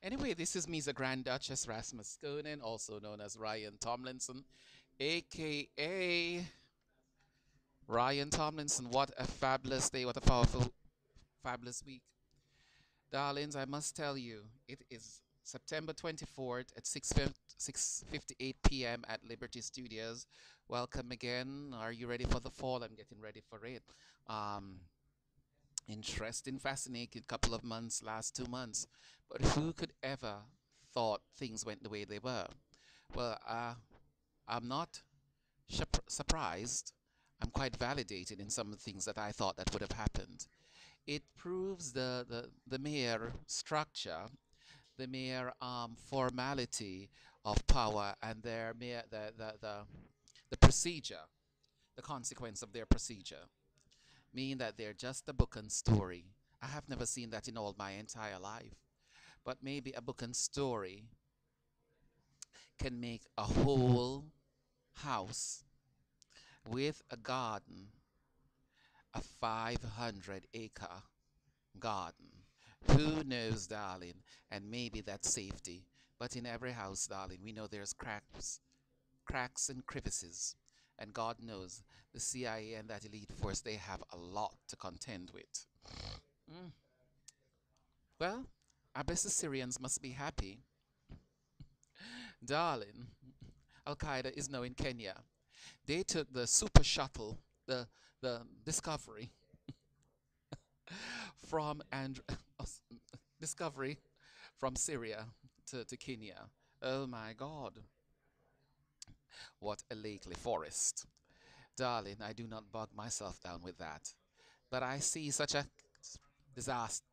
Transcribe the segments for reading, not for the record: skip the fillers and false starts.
Anyway, this is MEZA Grand Duchess RASMASKONEN, also known as Ryan Tomlinson, aka Ryan Tomlinson. What a fabulous day, what a powerful, fabulous week. Darlings, I must tell you, it is September 24th at 6:58 p.m. at Liberty Studios. Welcome again. Are you ready for the fall? I'm getting ready for it. Um, Interesting, fascinating couple of months, last 2 months. But who could ever thought things went the way they were? Well, I'm not surprised. I'm quite validated in some of the things that I thought that would have happened. It proves the mere structure, the mere formality of power and their mere the procedure, the consequence of their procedure, meaning that they're just a book and story. I have never seen that in all my entire life. But maybe a book and story can make a whole house with a garden, a 500-acre garden. Who knows, darling? And maybe that's safety. But in every house, darling, we know there's cracks and crevices. And God knows the CIA and that elite force, they have a lot to contend with. Mm. Well, I guess the Syrians must be happy. Darling, Al Qaeda is now in Kenya. They took the super shuttle, the Discovery, from and Discovery from Syria to Kenya. Oh my God, what a Lakely forest. Darling, I do not bog myself down with that. But I see such a disaster,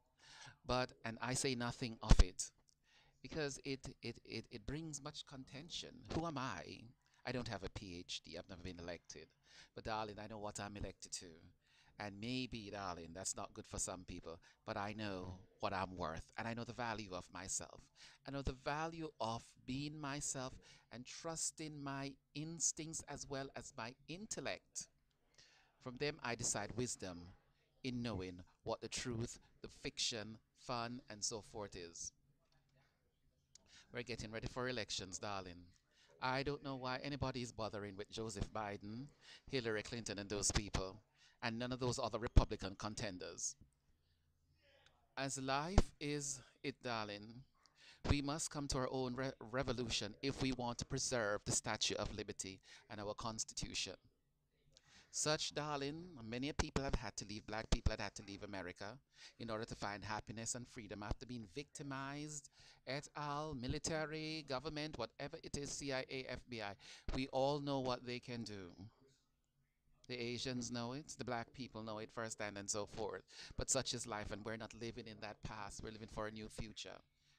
and I say nothing of it because it brings much contention. Who am I? I don't have a PhD. I've never been elected. But darling, I know what I'm elected to. And maybe, darling, that's not good for some people, but I know what I'm worth and I know the value of myself. I know the value of being myself and trusting my instincts as well as my intellect. From them, I decide wisdom in knowing what the truth, the fiction, fun, and so forth is. We're getting ready for elections, darling. I don't know why anybody is bothering with Joseph Biden, Hillary Clinton, and those people, and none of those other Republican contenders. As life is it, darling, we must come to our own revolution if we want to preserve the Statue of Liberty and our Constitution. Such, darling, many people have had to leave, black people have had to leave America in order to find happiness and freedom after being victimized, et al., military, government, whatever it is, CIA, FBI. We all know what they can do. The Asians know it, the black people know it firsthand, and so forth. But such is life, and we're not living in that past. We're living for a new future.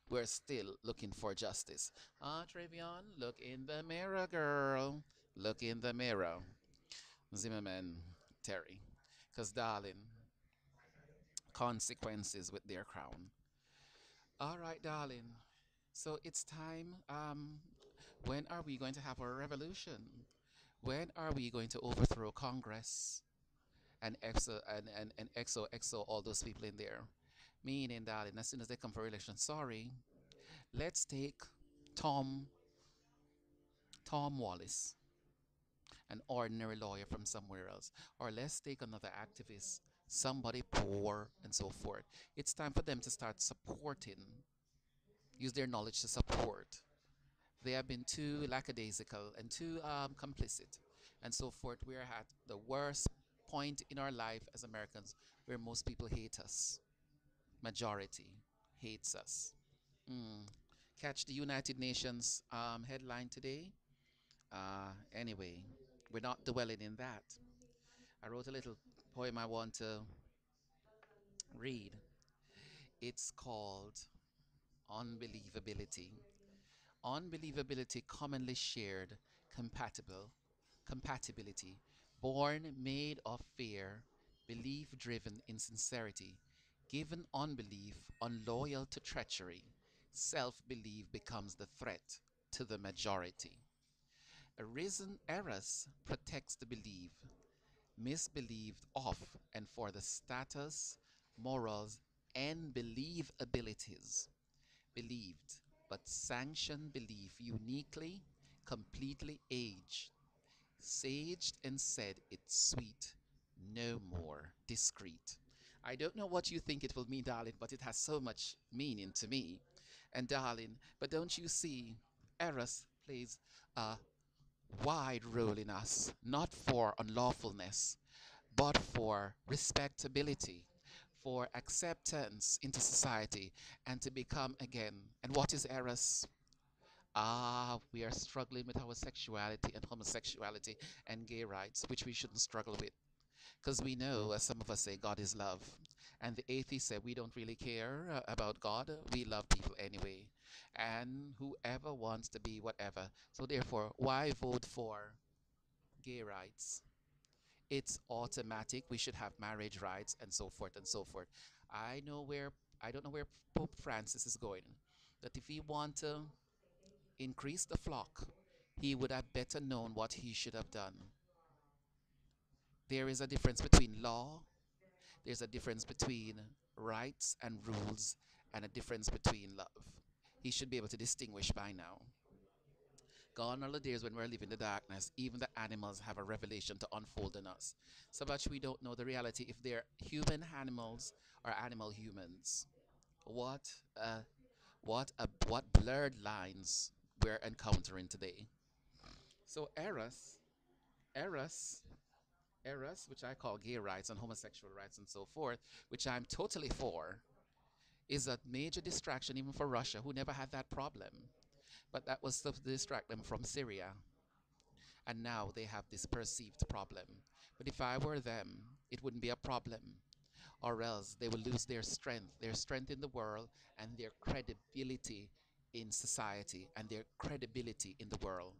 We're still looking for justice. Ah, Trevion, look in the mirror, girl. Look in the mirror. Zimmerman, Terry. Because, darling, consequences with their crown. All right, darling. So it's time. When are we going to have our revolution? When are we going to overthrow Congress and EXO, all those people in there? Meaning, darling, as soon as they come for election, sorry, let's take Tom Tom Wallace, an ordinary lawyer from somewhere else, or let's take another activist, somebody poor and so forth. It's time for them to start supporting, use their knowledge to support. They have been too lackadaisical and too complicit and so forth. We're at the worst point in our life as Americans where most people hate us. Majority hates us. Mm. Catch the United Nations headline today. Anyway, we're not dwelling in that. I wrote a little poem I want to read. It's called Unbelievability. Unbelievability, commonly shared, compatible, compatibility, born, made of fear, belief driven insincerity, given unbelief, unloyal to treachery, self belief becomes the threat to the majority. Arisen errors protects the belief, misbelieved of, and for the status, morals, and belief abilities. believed, but sanctioned belief uniquely, completely aged, saged and said it's sweet, no more discreet. I don't know what you think it will mean, darling, but it has so much meaning to me. And darling, but don't you see, Eros plays a wide role in us, not for unlawfulness, but for respectability, for acceptance into society, and to become again. And what is Eros? Ah, we are struggling with our sexuality and homosexuality and gay rights, which we shouldn't struggle with. Because we know, as some of us say, God is love. And the atheists say we don't really care about God. We love people anyway. And whoever wants to be whatever. So therefore, why vote for gay rights? It's automatic. We should have marriage rights and so forth and so forth. I know where, I don't know where Pope Francis is going. That if he want to increase the flock, he would have better known what he should have done. There is a difference between law, there's a difference between rights and rules, and a difference between love. He should be able to distinguish by now. Gone are the days when we're living in the darkness. Even the animals have a revelation to unfold in us. So much we don't know the reality if they're human animals or animal humans. What what blurred lines we're encountering today. So Eros, Eros, which I call gay rights and homosexual rights and so forth, which I'm totally for, is a major distraction even for Russia, who never had that problem. But that was to distract them from Syria. And now they have this perceived problem. But if I were them, it wouldn't be a problem. Or else they will lose their strength in the world, and their credibility in society, and their credibility in the world.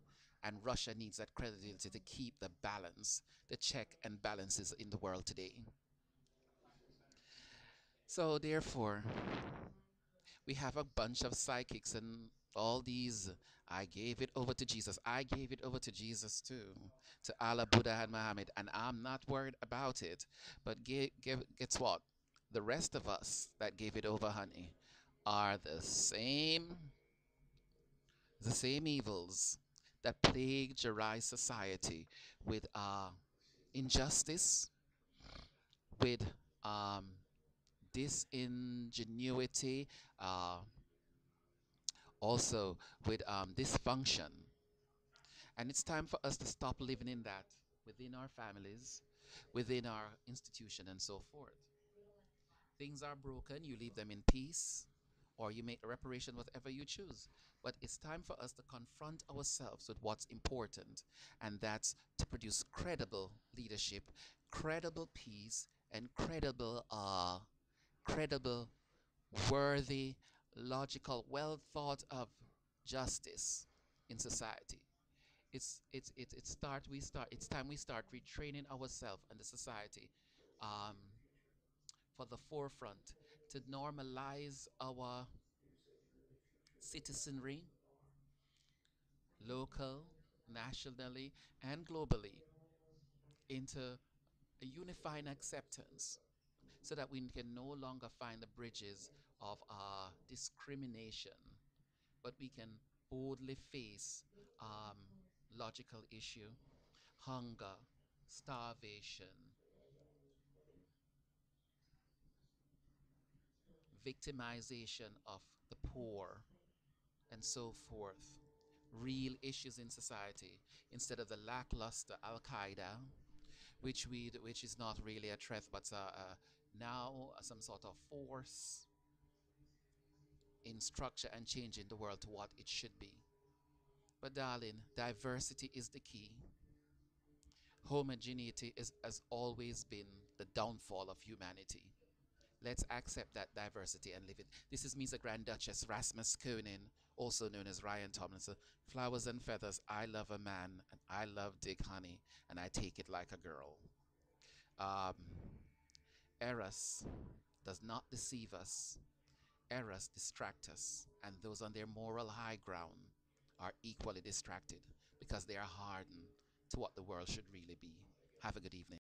And Russia needs that credibility to keep the balance, the check and balances in the world today. So therefore, we have a bunch of psychics and all these. I gave it over to Jesus. I gave it over to Jesus too, to Allah, Buddha, and Muhammad, and I'm not worried about it. But guess what? The rest of us that gave it over, honey, are the same evils that plagiarize society with injustice, with um, disingenuity, uh, also with dysfunction. And it's time for us to stop living in that within our families, within our institution, and so forth. Things are broken, you leave them in peace, or you make a reparation, whatever you choose. But it's time for us to confront ourselves with what's important, and that's to produce credible leadership, credible peace, and credible, worthy, logical, well thought of justice in society. It's time we start retraining ourselves and the society um, for the forefront to normalize our citizenry, local, nationally, and globally, into a unifying acceptance so that we can no longer find the bridges of discrimination, but we can boldly face um, logical issue, hunger, starvation, victimization of the poor, and so forth. Real issues in society instead of the lackluster Al Qaeda, which is not really a threat, but now some sort of force in structure and changing the world to what it should be. But darling, diversity is the key. Homogeneity has always been the downfall of humanity. Let's accept that diversity and live it. This is MEZA Grand Duchess Rasmaskonen, also known as Ryan Tomlinson. Flowers and feathers, I love a man, and I love Dick Honey, and I take it like a girl. Um, Eros does not deceive us. Eros distract us, and those on their moral high ground are equally distracted because they are hardened to what the world should really be. Have a good evening.